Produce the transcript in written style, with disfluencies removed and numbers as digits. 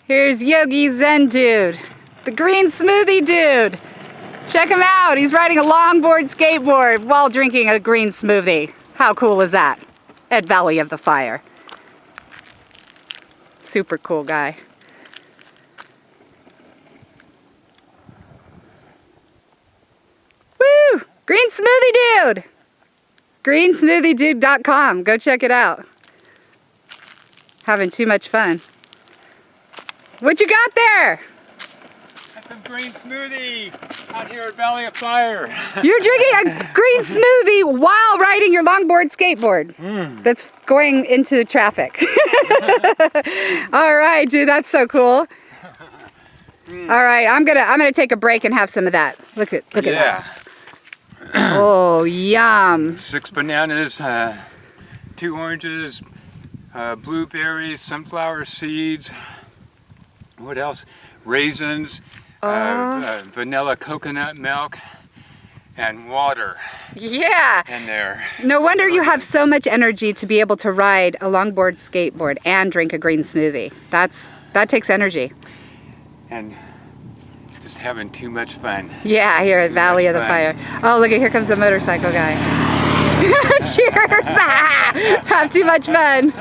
Here's Yogi Zen Dude, the green smoothie dude. Check him out. He's riding a longboard skateboard while drinking a green smoothie. How cool is that? At Valley of the Fire. Super cool guy. Woo! Green Smoothie Dude! GreenSmoothieDude.com. Go check it out. Having too much fun. What you got there? That's some green smoothie out here at Valley of Fire. You're drinking a green smoothie while riding your longboard skateboard. That's going into traffic. All right, dude, that's so cool. All right, I'm gonna take a break and have some of that. Look at that. Oh, yum. 6 bananas, 2 oranges, blueberries, sunflower seeds. What else? Raisins, vanilla coconut milk, and water. Yeah. In there. No wonder you have so much energy to be able to ride a longboard skateboard and drink a green smoothie. That takes energy. And just having too much fun. Yeah, here at Valley of the Fire. Oh, look, here comes the motorcycle guy. Cheers! Have too much fun.